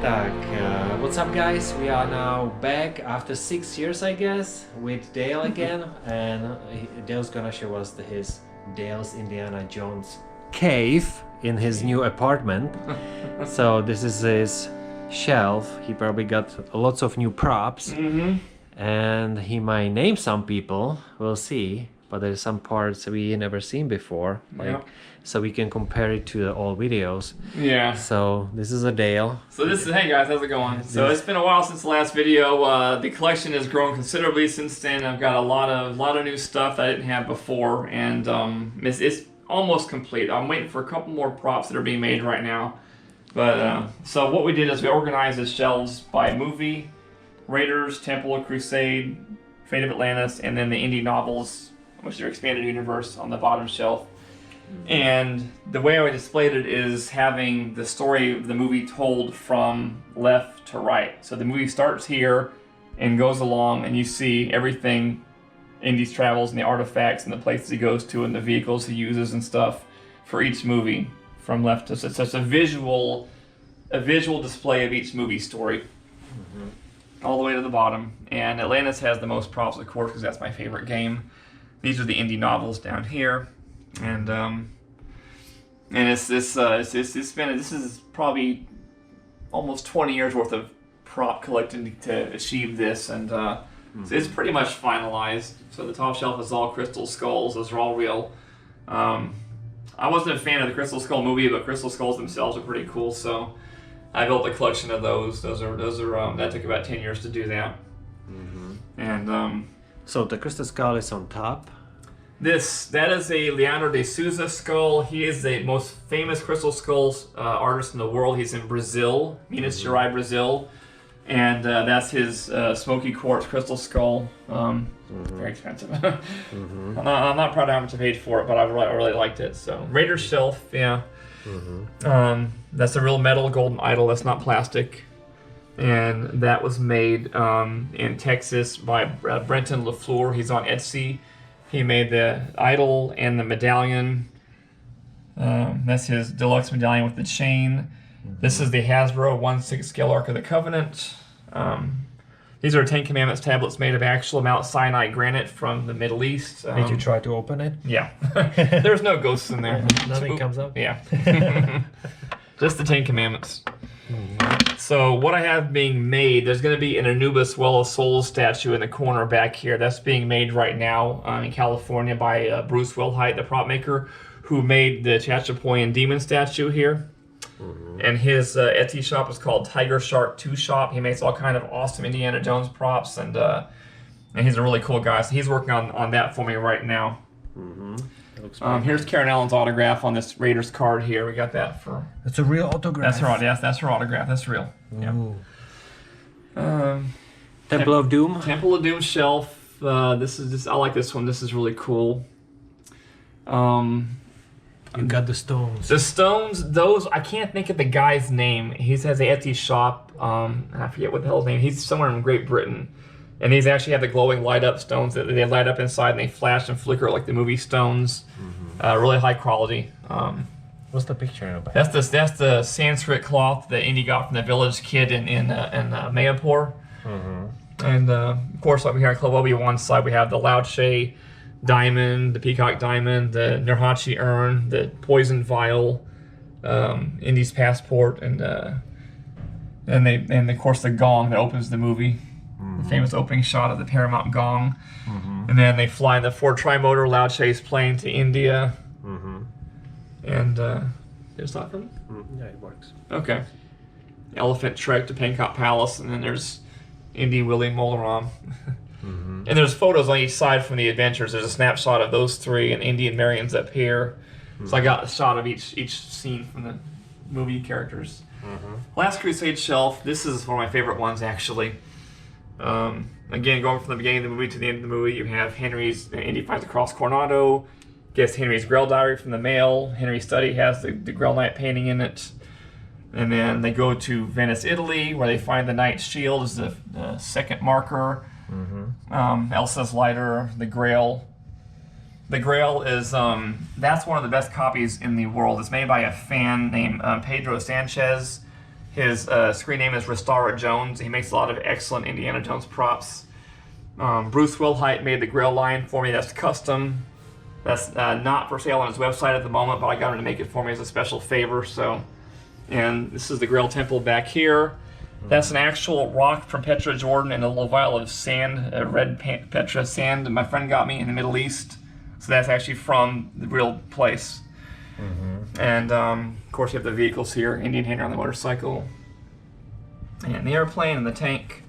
Так, what's up guys? We are now back after 6 years I guess with Dale again and Dale's gonna show us his Dale's Indiana Jones cave in his new apartment. So this is his shelf. He probably got lots of new props and he might name some people, we'll see, but there's some parts we never seen before, like so we can compare it to the old videos. Yeah. So this is a Dale. So this is, hey guys, how's it going? So it's been a while since the last video. The collection has grown considerably since then. I've got a lot of new stuff that I didn't have before, and it's almost complete. I'm waiting for a couple more props that are being made right now. But so what we did is we organized the shelves by movie, Raiders, Temple of Crusade, Fate of Atlantis, and then the indie novels, which are expanded universe, on the bottom shelf. And the way I displayed it is having the story of the movie told from left to right. So the movie starts here and goes along, and you see everything Indy's travels and the artifacts and the places he goes to and the vehicles he uses and stuff for each movie from left to right. So it's a visual display of each movie story all the way to the bottom. And Atlantis has the most props, of course, because that's my favorite game. These are the indie novels down here. And this is probably almost 20 years worth of prop collecting to achieve this, and it's pretty much finalized. So the top shelf is all crystal skulls; those are all real. I wasn't a fan of the Crystal Skull movie, but crystal skulls themselves are pretty cool. So I built a collection of those. Those are that took about 10 years to do that. And so the crystal skull is on top. That is a Leandro de Souza skull. He is the most famous crystal skulls artist in the world. He's in Brazil, Minas Gerais, Brazil, and that's his smoky quartz crystal skull. Very expensive. I'm not proud of how much I paid for it, but I really liked it. So Raiders shelf, yeah. That's a real metal golden idol. That's not plastic, and that was made in Texas by Brenton LaFleur. He's on Etsy. He made the idol and the medallion. That's his deluxe medallion with the chain. This is the Hasbro 1/6 scale Ark of the Covenant. These are 10 Commandments tablets made of actual Mount Sinai granite from the Middle East. Did you try to open it? Yeah. There's no ghosts in there. Nothing comes up? Yeah. Just the 10 Commandments. So what I have being made, there's going to be an Anubis Well of Souls statue in the corner back here. That's being made right now in California by Bruce Wilhite, the prop maker, who made the Chachapoyan demon statue here. And his Etsy shop is called Tiger Shark 2 Shop. He makes all kind of awesome Indiana Jones props, and he's a really cool guy. So he's working on that for me right now. Here's Karen Allen's autograph on this Raiders card here. We got that for... It's a real autograph. That's her autograph. That's real. Yeah. Temple of Doom. Temple of Doom shelf. I like this one. This is really cool. You got the stones. The stones, those, I can't think of the guy's name. He has an Etsy shop. I forget what the hell's name. He's somewhere in Great Britain. And these actually have the glowing light-up stones that they light up inside, and they flash and flicker like the movie stones. Really high quality. What's the picture in the back? That's the Sanskrit cloth that Indy got from the village kid in Mayapur. And of course, over here on Club Obi-Wan's side, we have the Lao-Che diamond, the Peacock diamond, the Nurhachi urn, the poison vial, Indy's passport, and of course the gong that opens the movie. The famous opening shot of the Paramount gong. And then they fly in the Ford Trimotor Lao-Che's plane to India. And there's that from? Yeah, it works. Okay. Elephant trek to Pankot Palace, and then there's Indy, Willie, Molaram. And there's photos on each side from the adventures. There's a snapshot of those three, and Indy and Marion's up here. So I got a shot of each scene from the movie characters. Last Crusade shelf. This is one of my favorite ones, actually. Again, going from the beginning of the movie to the end of the movie, you have Indy finds across Coronado, gets Henry's Grail diary from the mail. Henry's study has the Grail Knight painting in it. And then they go to Venice, Italy, where they find the Knight's shield as the second marker. Elsa's lighter, the Grail. The Grail is, that's one of the best copies in the world. It's made by a fan named Pedro Sanchez. His screen name is Restara Jones. He makes a lot of excellent Indiana Jones props. Bruce Wilhite made the grill line for me. That's custom. That's not for sale on his website at the moment, but I got him to make it for me as a special favor. So, and this is the Grail Temple back here. That's an actual rock from Petra, Jordan, and a little vial of sand, red Petra sand that my friend got me in the Middle East. So that's actually from the real place. And of course you have the vehicles here, Indian Hanger on the motorcycle, and the airplane and the tank.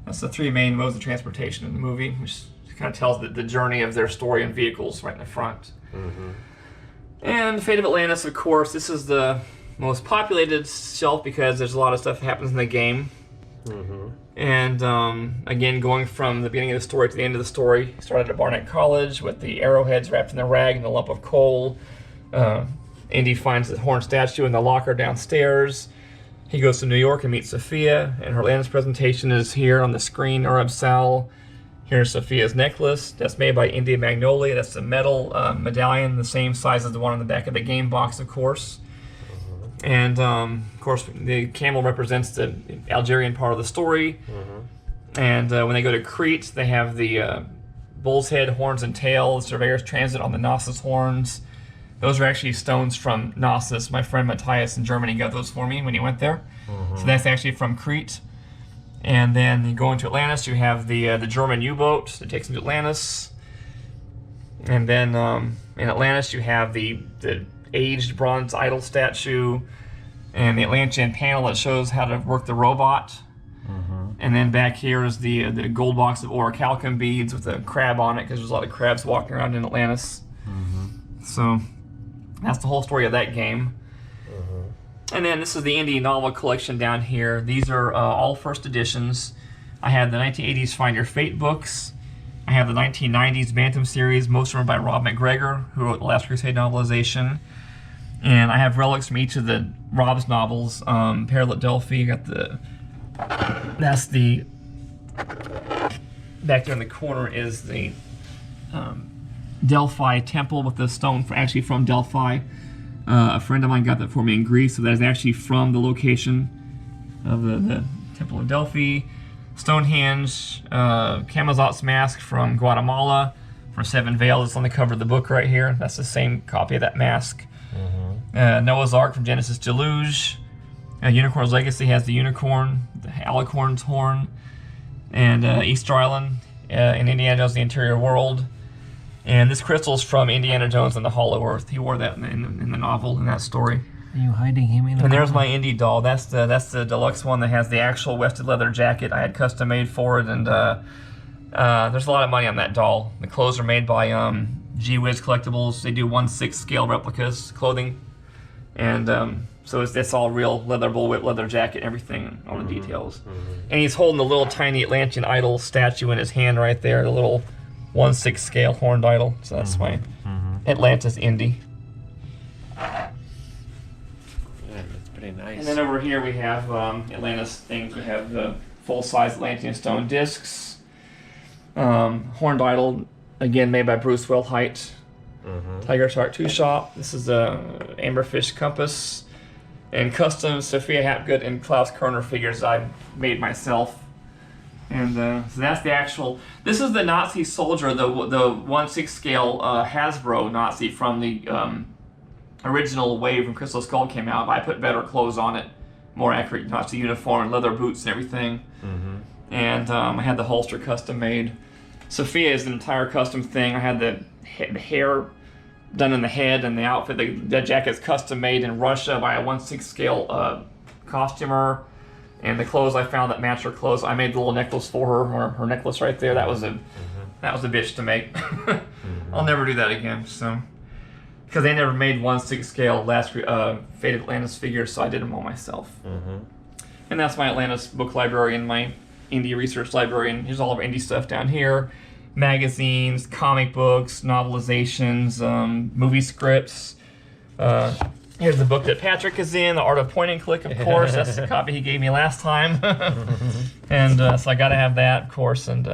That's the three main modes of transportation in the movie, which kind of tells the journey of their story and vehicles right in the front. And Fate of Atlantis, of course, this is the most populated shelf because there's a lot of stuff that happens in the game. And again, going from the beginning of the story to the end of the story, started at Barnett College with the arrowheads wrapped in the rag and the lump of coal. Indy finds the horn statue in the locker downstairs. He goes to New York and meets Sophia, and her Atlantis presentation is here on the screen, or Dassel. Here's Sophia's necklace. That's made by India Magnolia. That's a metal medallion, the same size as the one on the back of the game box, of course. And of course, the camel represents the Algerian part of the story. And when they go to Crete, they have the bull's head, horns, and tail. The surveyor's transit on the Knossos horns. Those are actually stones from Knossos. My friend Matthias in Germany got those for me when he went there. So that's actually from Crete. And then you go into Atlantis, you have the German U-boat that takes them to Atlantis. And then in Atlantis, you have the aged bronze idol statue and the Atlantean panel that shows how to work the robot. And then back here is the gold box of orichalcum beads with a crab on it, because there's a lot of crabs walking around in Atlantis. So that's the whole story of that game. And then this is the indie novel collection down here. These are all first editions. I have the 1980s Find Your Fate books. I have the 1990s Bantam series, most of them by Rob McGregor, who wrote the Last Crusade novelization. And I have relics from each of the Rob's novels. Peril at Delphi, got the... That's the... Back there in the corner is the Delphi temple with the stone actually from Delphi. A friend of mine got that for me in Greece, so that is actually from the location of the Temple of Delphi. Stonehenge, Camazot's mask from Guatemala, from Seven Veils. It's on the cover of the book right here. That's the same copy of that mask. Noah's Ark from Genesis Deluge. Unicorn's Legacy has the unicorn, the alicorn's horn, and Easter Island in Indiana Jones: The Interior World. And this crystal's from Indiana Jones and the Hollow Earth. He wore that in the novel, in that story. Are you hiding him in the And there's my Indy doll. That's the deluxe one that has the actual wefted leather jacket. I had custom made for it, and there's a lot of money on that doll. The clothes are made by Gee Whiz Collectibles. They do 1/6 scale replicas clothing, and so it's all real leather bullwhip leather jacket, everything, all the details. And he's holding the little tiny Atlantean idol statue in his hand right there, the little 1/6 scale horned idol. So that's my Atlantis Indy. Yeah, that's pretty nice. And then over here we have Atlantis things. We have the full-size Atlantean stone discs. Horned idol, again made by Bruce Wilhite. Tiger Shark 2 Shop. This is a Amberfish compass. And custom Sophia Hapgood and Klaus Kerner figures I made myself. And so that's the actual... This is the Nazi soldier, the 1/6 scale Hasbro Nazi from the original wave when Crystal Skull came out. I put better clothes on it, more accurate Nazi uniform, leather boots and everything. And I had the holster custom made. Sophia is an entire custom thing. I had the hair done in the head and the outfit. The jacket's custom made in Russia by a 1/6 scale costumer. And the clothes I found that match her clothes, I made the little necklace for her, her necklace right there. That was a bitch to make. I'll never do that again. So, because they never made 1/6 scale Fate of Atlantis figures, so I did them all myself. And that's my Atlantis book library and my indie research library. And here's all of our indie stuff down here: magazines, comic books, novelizations, movie scripts. Here's the book that Patrick is in, The Art of Point and Click, of course. That's the copy he gave me last time. And so I got to have that, of course. And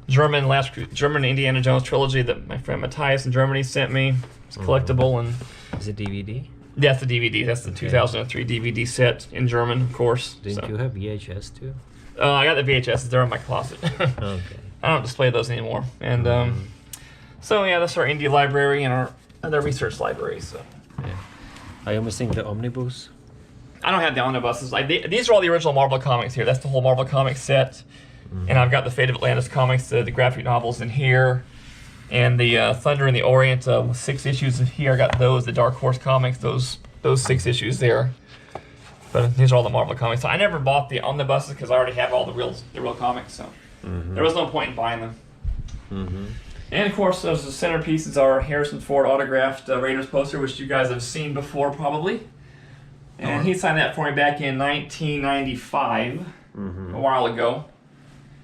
German Indiana Jones trilogy that my friend Matthias in Germany sent me. It's collectible. And is it DVD? That's the DVD. That's the 2003 DVD set in German, of course. Didn't you have VHS too? I got the VHS. They're in my closet. Okay. I don't display those anymore. And so yeah, that's our indie library and our other research library. So Yeah. Are you missing the omnibus? I don't have the omnibuses. These are all the original Marvel comics here. That's the whole Marvel comics set. And I've got the Fate of Atlantis comics, the graphic novels in here. And the Thunder in the Orient, 6 issues here. I got those, the Dark Horse comics, those 6 issues there. But these are all the Marvel comics. So I never bought the omnibuses because I already have all the real comics. So there was no point in buying them. And of course, those centerpieces are Harrison Ford autographed Raiders poster, which you guys have seen before probably. And he signed that for me back in 1995, a while ago.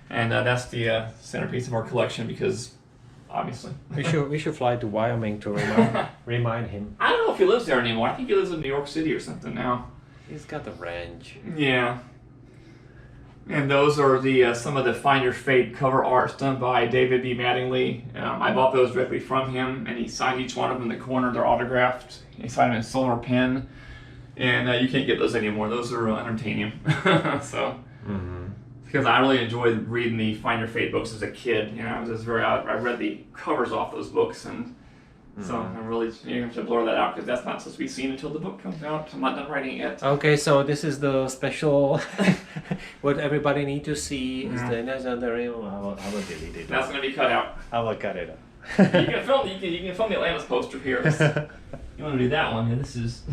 And that's the centerpiece of our collection because, obviously. We should fly to Wyoming to remind him. I don't know if he lives there anymore. I think he lives in New York City or something now. He's got the ranch. Yeah. And those are the some of the Find Your Fate cover arts done by David B. Mattingly. I bought those directly from him, and he signed each one of them in the corner. They're autographed. He signed them in silver pen. And you can't get those anymore. Those are unobtainium. So, because I really enjoyed reading the Find Your Fate books as a kid. You know, I was just I read the covers off those books, and so I'm really you have to blur that out because that's not supposed to be seen until the book comes out. I'm not done writing it yet. Okay, so this is the special. What everybody need to see is the legendary. I will delete it. That's going to be cut out. I will cut it out. You can film the Atlantis poster here. You want to do that one? Yeah, this is.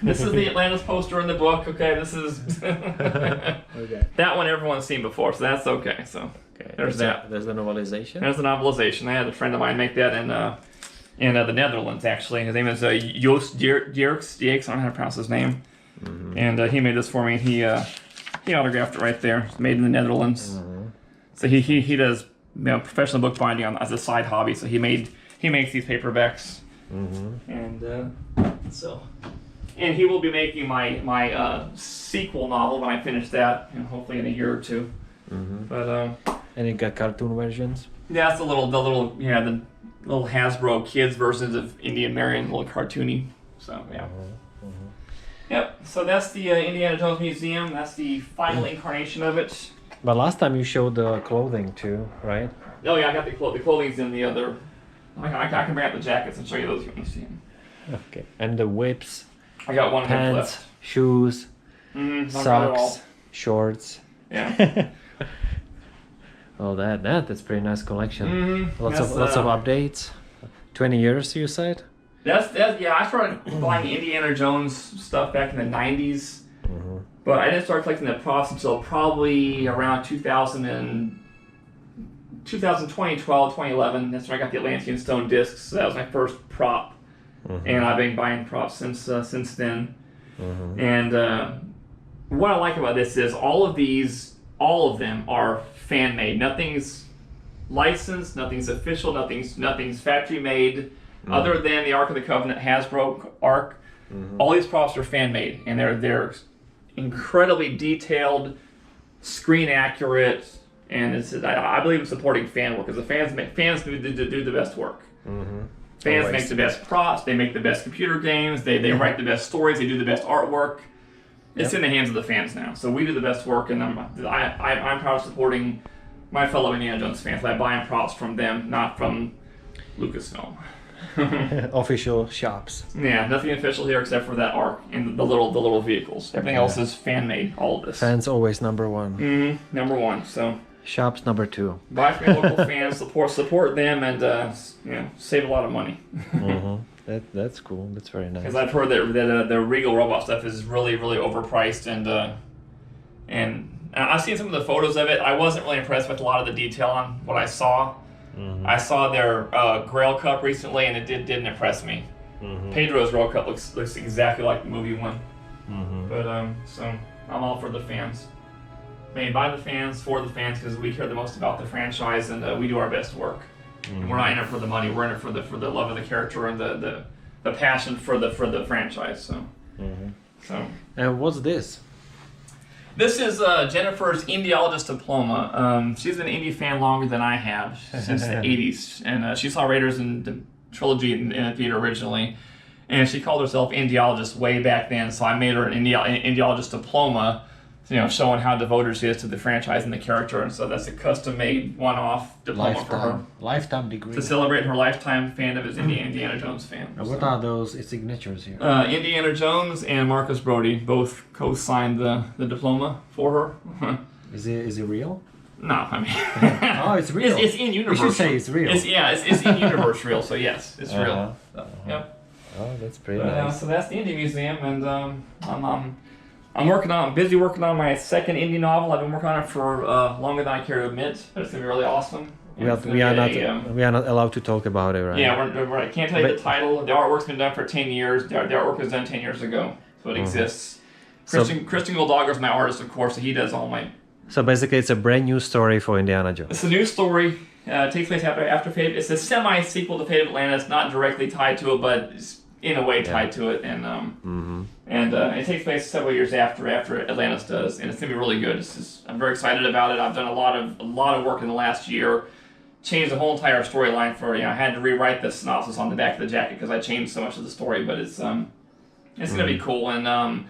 This is the Atlantis poster in the book. Okay, this is Okay. that one everyone's seen before, so that's okay. So there's that. There's the novelization. There's the novelization. I had a friend of mine make that in the Netherlands actually. His name is Joost Dierks. I don't know how to pronounce his name. And he made this for me. He autographed it right there. It's made in the Netherlands. So he does professional bookbinding as a side hobby. So he makes these paperbacks. And so. And he will be making my sequel novel when I finish that, hopefully in a year or two. But and you got cartoon versions. Yeah, it's the little Hasbro kids versions of Indian Marion, little cartoony. So yeah. Yep. So that's the Indiana Jones Museum. That's the final incarnation of it. But last time you showed the clothing too, right? Oh yeah, I got the clothing's in the other. I can bring out the jackets and show you those if you want to see them. Okay. And the whips. I got one pants, left. shoes, socks, shorts. Yeah. Oh, that's pretty nice collection. Lots of That's, updates. 20 years, you said? That's yeah. I started buying Indiana Jones stuff back in the '90s, but I didn't start collecting the props until probably around 2020, 2012, 2011. That's when I got the Atlantean Stone discs. So that was my first prop. And I've been buying props since then. And what I like about this is all of them are fan made. Nothing's licensed, nothing's official, nothing's factory made, other than the Ark of the Covenant Hasbro Ark. All these props are fan made, and they're incredibly detailed, screen accurate, and I believe in supporting fan work because the fans do the best work. Fans Always. make the best props, they make the best computer games, they write the best stories, they do the best artwork. It's in the hands of the fans now. So we do the best work, and I'm proud of supporting my fellow Indiana Jones fans by buying props from them, not from Lucasfilm. Official shops. Yeah, nothing official here except for that Ark and the little vehicles. Everything else is fan made, all of this. Fans always number one. Number one, so... Shops number 2. Buy from your local fans, support them, and save a lot of money. That's cool. That's very nice. Because I've heard that the Regal robot stuff is really overpriced, and I've seen some of the photos of it. I wasn't really impressed with a lot of the detail on what I saw. I saw their Grail Cup recently, and it didn't impress me. Pedro's Grail Cup looks exactly like the movie one. But so I'm all for the fans. Made by the fans, for the fans, because we care the most about the franchise, and we do our best work. We're not in it for the money. We're in it for the love of the character and the passion for the franchise. So, And what's this? This is Jennifer's Indiologist diploma. She's been an indie fan longer than I have since the '80s, and she saw Raiders in the trilogy in the theater originally. and she called herself Indiologist way back then. So I made her an Indiologist diploma, showing how devoted she is to the franchise and the character. And so that's a custom-made, one-off diploma for her. Lifetime degree. To celebrate her lifetime fandom as Indiana Jones fan. Now, what are those signatures here? Indiana Jones and Marcus Brody both co-signed the diploma for her. Is it real? No, I mean... Oh, it's real. It's in universe. We should say it's real. It's in universe real, so yes, it's real. So, yep. Oh, that's pretty nice. So that's the Indie Museum, and I'm busy working on my second indie novel. I've been working on it for longer than I care to admit, but it's gonna be really awesome. We are not allowed to talk about it, right? Yeah, I can't tell you the title. The artwork's been done for 10 years. The artwork was done 10 years ago, so it exists. Christian Goldogger's my artist, of course, so he does all my... So basically, it's a brand new story for Indiana Jones. It's a new story. It takes place after Fate. It's a semi-sequel to Fate of Atlantis, not directly tied to it, but it's in a way tied to it. And it takes place several years after Atlantis does, and it's gonna be really good. I'm very excited about it. I've done a lot of work in the last year. Changed the whole entire storyline for I had to rewrite the synopsis on the back of the jacket because I changed so much of the story. But it's gonna be cool. And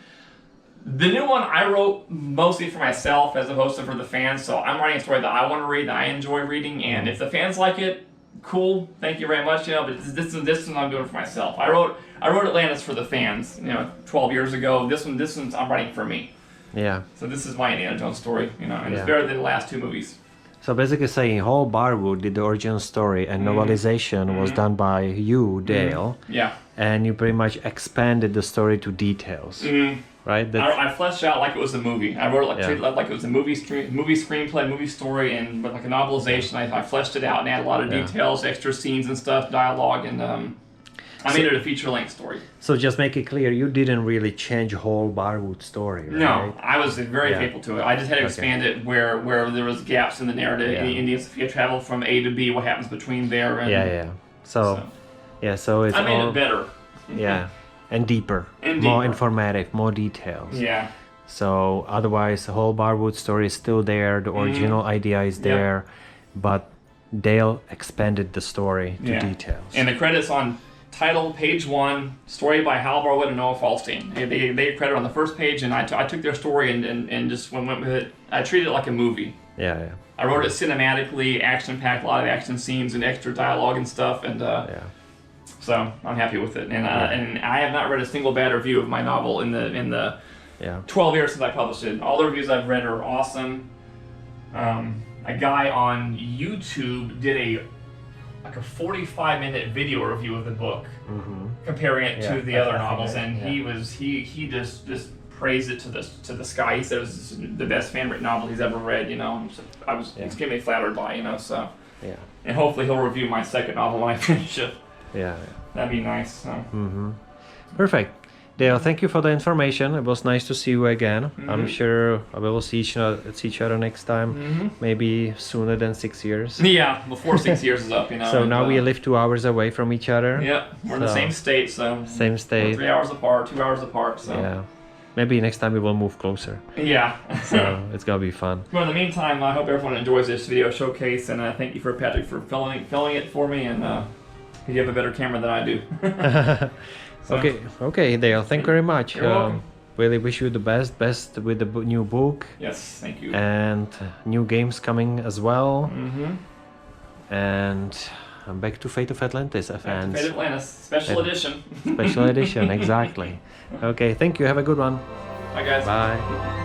the new one I wrote mostly for myself as opposed to for the fans. So I'm writing a story that I want to read, that I enjoy reading, and if the fans like it, cool. Thank you very much. But this one I'm doing for myself. I wrote Atlantis for the fans. 12 years ago. This one's I'm writing for me. Yeah. So this is my Indiana Jones story. And it's better than the last two movies. So basically saying Hall Barwood did the original story and novelization was done by you, Dale. Yeah. And you pretty much expanded the story to details. Right? I fleshed it out like it was a movie. I wrote it treated it like it was a movie screenplay, movie story, and like a novelization. I fleshed it out and added a lot of details, extra scenes and stuff, dialogue, and I made it a feature-length story. So just make it clear, you didn't really change Hall Barwood's story, right? No, I was very faithful to it. I just had to expand it where there was gaps in the narrative. Indian Sophia traveled from A to B, what happens between there. And, So it's I made it better. And deeper, more informative, more details. Yeah. So otherwise, the whole Barwood story is still there. The original idea is there, but Dale expanded the story to details. And the credits on title, page 1, story by Hal Barwood and Noah Falstein. They credit on the first page, and I took their story and just went with it. I treated it like a movie. Yeah. I wrote it cinematically, action-packed, a lot of action scenes and extra dialogue and stuff, and so I'm happy with it, and I have not read a single bad review of my novel in the 12 years since I published it. All the reviews I've read are awesome. A guy on YouTube did a 45-minute video review of the book, comparing it to the other novels, and he just praised it to the sky. He said it was the best fan-written novel he's ever read. I was extremely flattered by and hopefully he'll review my second novel when I finish it. That'd be nice. So. Perfect. Dale, thank you for the information. It was nice to see you again. I'm sure we will see each other next time, maybe sooner than 6 years. Yeah, before 6 years is up, So now we live 2 hours away from each other. Yeah, we're in the same state, so. Same state. 3 hours apart, 2 hours apart, so. Yeah. Maybe next time we will move closer. Yeah. So it's gonna be fun. Well, in the meantime, I hope everyone enjoys this video showcase, and thank you for Patrick for filming it for me, and you have a better camera than I do. So. Okay, Dale. Thank you very much. You're welcome. Really wish you the best with the new book. Yes, thank you. And new games coming as well. And back to Fate of Atlantis, fans. Back to Fate of Atlantis, special edition. Special edition, exactly. Okay, thank you. Have a good one. Bye, guys. Bye.